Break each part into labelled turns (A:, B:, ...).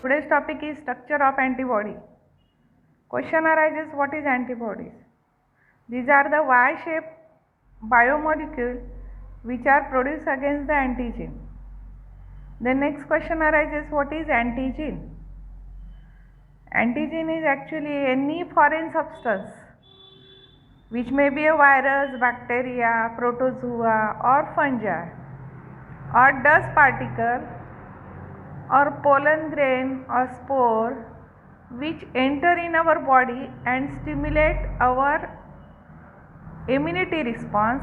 A: Today's topic is structure of antibody. Question arises, what is antibodies? These are the Y-shaped biomolecules which are produced against the antigen. The next question arises, what is antigen? Antigen is actually any foreign substance which may be a virus, bacteria, protozoa or fungi or dust particle or pollen grain or spore which enter in our body and stimulate our immunity response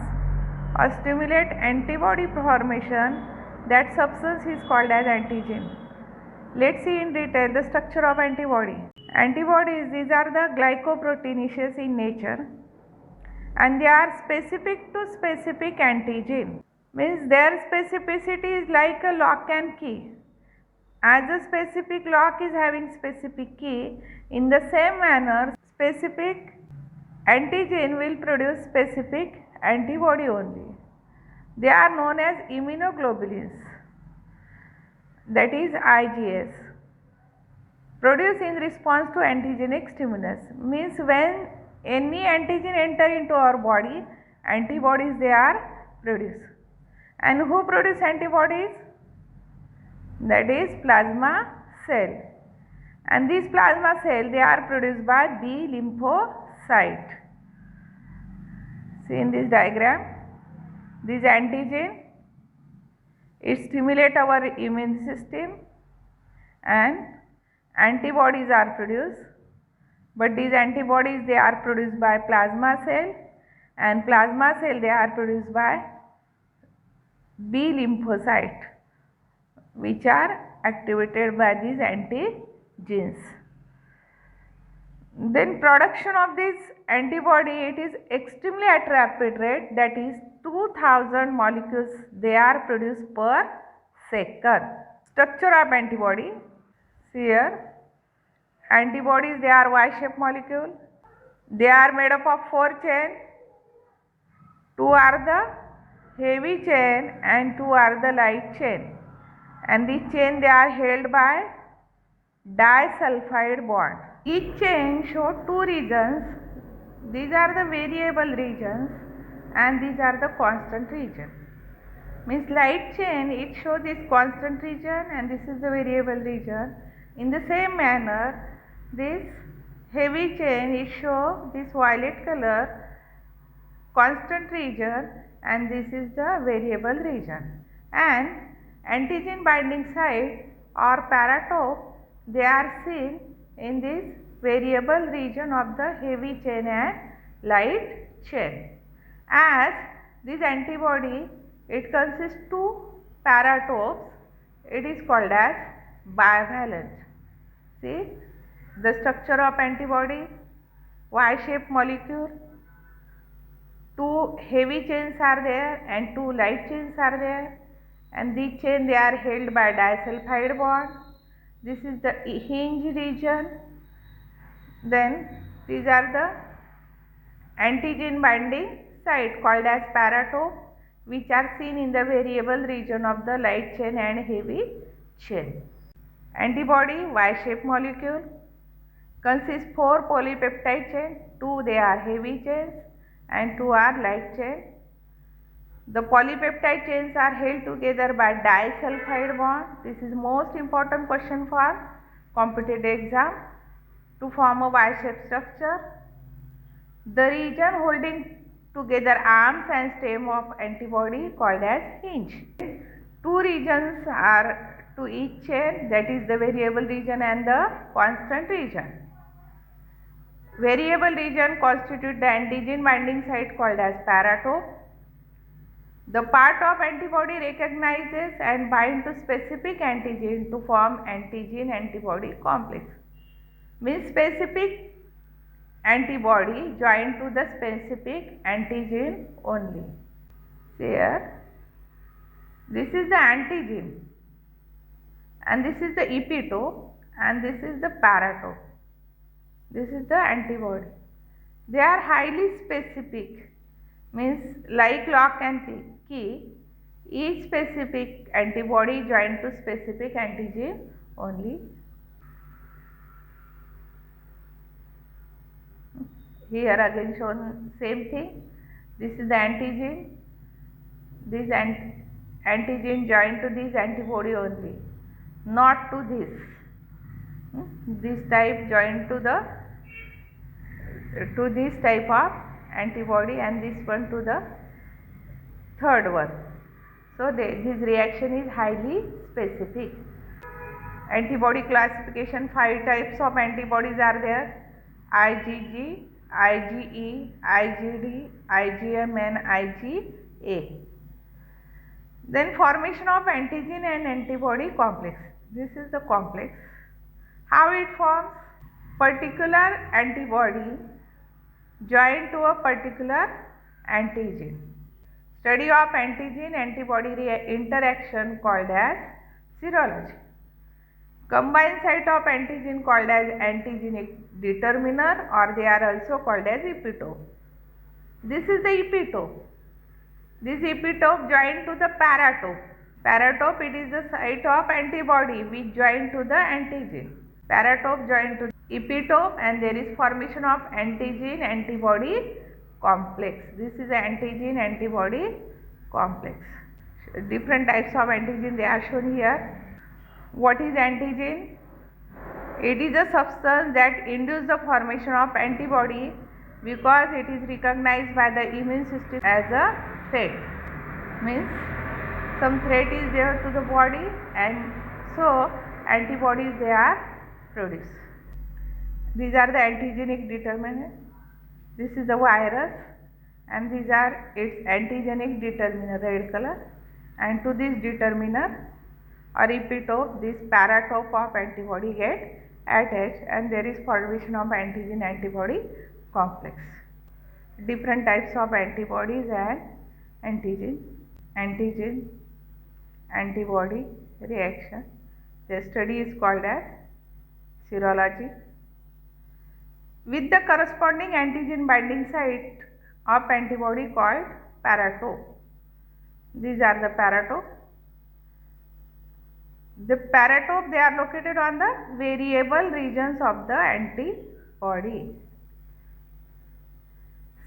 A: or stimulate antibody formation. That substance is called as antigen. Let's see in detail the structure of antibody. Antibodies, these are the glycoproteinaceous in nature and they are specific to specific antigen. Means their specificity is like a lock and key. As a specific lock is having specific key, in the same manner specific antigen will produce specific antibody only. They are known as immunoglobulins, that is IgS, produced in response to antigenic stimulus. Means when any antigen enter into our body, antibodies they are produced. And who produce antibodies? That is plasma cell. And these plasma cell they are produced by B lymphocyte. See in this diagram, this antigen, it stimulates our immune system and antibodies are produced, but these antibodies they are produced by plasma cell and plasma cell they are produced by B lymphocyte which are activated by these antigens. Then production of this antibody, it is extremely at rapid rate, that is 2000 molecules they are produced per second. Structure of antibody, see here, antibodies they are Y-shaped molecule, they are made up of 4 chains, 2 are the heavy chain and 2 are the light chain, and these chain they are held by disulfide bond. Each chain shows 2 regions. These are the variable regions and these are the constant region. Means light chain it shows this constant region and this is the variable region. In the same manner this heavy chain it shows this violet color constant region and this is the variable region. And antigen binding site or paratope they are seen in this variable region of the heavy chain and light chain. As this antibody it consists 2 paratopes, it is called as bivalent. See the structure of antibody, Y-shaped molecule, 2 heavy chains are there and 2 light chains are there, and these chain they are held by disulfide bond. This is the hinge region. Then these are the antigen binding site called as paratope which are seen in the variable region of the light chain and heavy chain. Antibody Y-shaped molecule consists 4 polypeptide chain, 2 they are heavy chains and 2 are light chain. The polypeptide chains are held together by disulfide bond. This is most important question for competitive exam to form a Y-shaped structure. The region holding together arms and stem of antibody called as hinge. 2 regions are to each chain, that is the variable region and the constant region. Variable region constitute the antigen binding site called as paratope. The part of antibody recognizes and bind to specific antigen to form antigen-antibody complex. Means specific antibody joined to the specific antigen only. See here, this is the antigen and this is the epitope and this is the paratope. This is the antibody. They are highly specific, means like lock and key, each specific antibody joined to specific antigen only. Here again shown same thing. This is the antigen. This antigen joined to this antibody only, not to this. This type joined to this type of antibody, and this one to the third one. So this reaction is highly specific. Antibody classification, 5 types of antibodies are there: IgG, IgE, IgD, IgM and IgA. Then formation of antigen and antibody complex. This is the complex. How it forms? Particular antibody joined to a particular antigen. Study of antigen antibody interaction called as serology. Combined site of antigen called as antigenic determiner, or they are also called as epitope. This is the epitope. This epitope joined to the paratope. Paratope, it is the site of antibody which joined to the antigen. Paratope joined to epitope, and there is formation of antigen antibody complex. This is the antigen antibody complex. Different types of antigen they are shown here. What is antigen? It is a substance that induces the formation of antibody because it is recognized by the immune system as a threat. Means some threat is there to the body, and so antibodies they are produced. These are the antigenic determinants. This is the virus, and these are its antigenic determiner, red color, and to this determiner or epitope, this paratope of antibody get attached, and there is formation of antigen antibody complex. Different types of antibodies and antigen antibody reaction. The study is called as serology. With the corresponding antigen binding site of antibody called paratope. These are the paratope. The paratope, they are located on the variable regions of the antibody.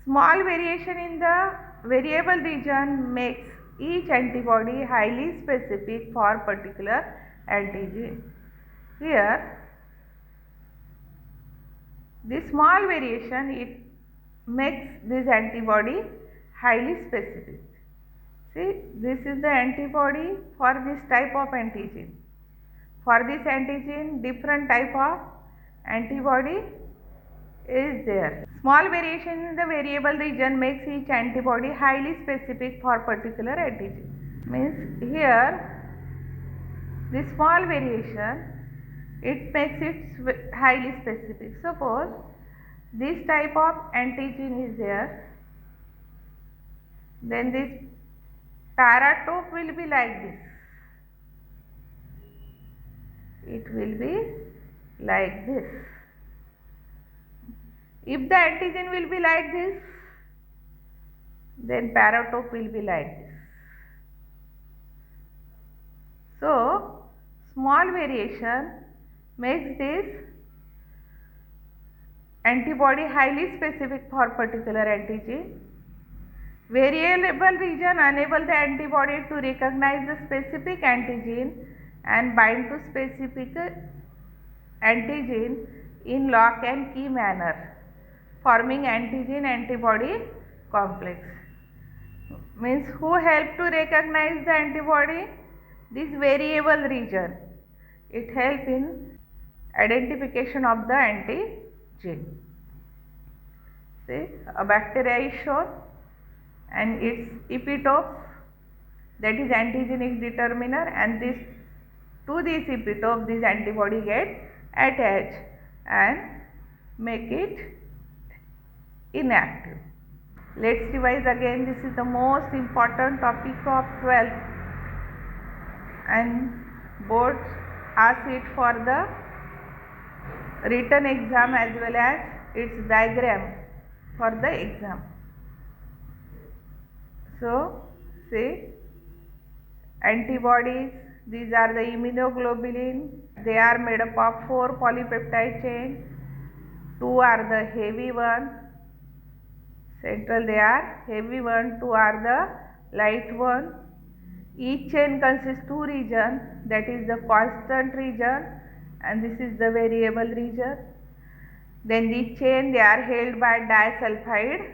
A: Small variation in the variable region makes each antibody highly specific for particular antigen. Here, this small variation, it makes this antibody highly specific. See, this is the antibody for this type of antigen. For this antigen, different type of antibody is there. Small variation in the variable region makes each antibody highly specific for particular antigen. Means here, this small variation, it makes it highly specific. Suppose this type of antigen is there, then this paratope will be like this. It will be like this. If the antigen will be like this, then paratope will be like this. So, small variation makes this antibody highly specific for particular antigen. Variable region enable the antibody to recognize the specific antigen and bind to specific antigen in lock and key manner, forming antigen antibody complex. Means who help to recognize the antibody? This variable region. It helps in identification of the antigen. See, a bacteria is shown and its epitopes, that is antigenic determiner, and this to this epitope this antibody get attached and make it inactive. Let's revise again. This is the most important topic of 12th, and board asks it for the written exam as well as its diagram for the exam. So, see, antibodies, these are the immunoglobulin. They are made up of 4 polypeptide chain. 2 are the heavy one Central they are heavy one, two are the light one. Each chain consists two region, that is the constant region and this is the variable region. Then the chain they are held by disulfide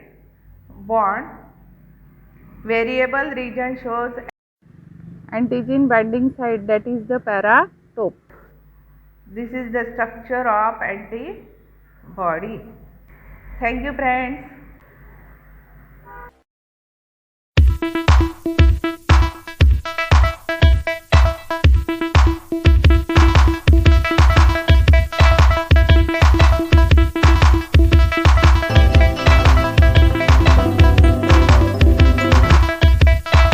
A: bond. Variable region shows antigen binding site, that is the paratope. This is the structure of antibody. Thank you friends.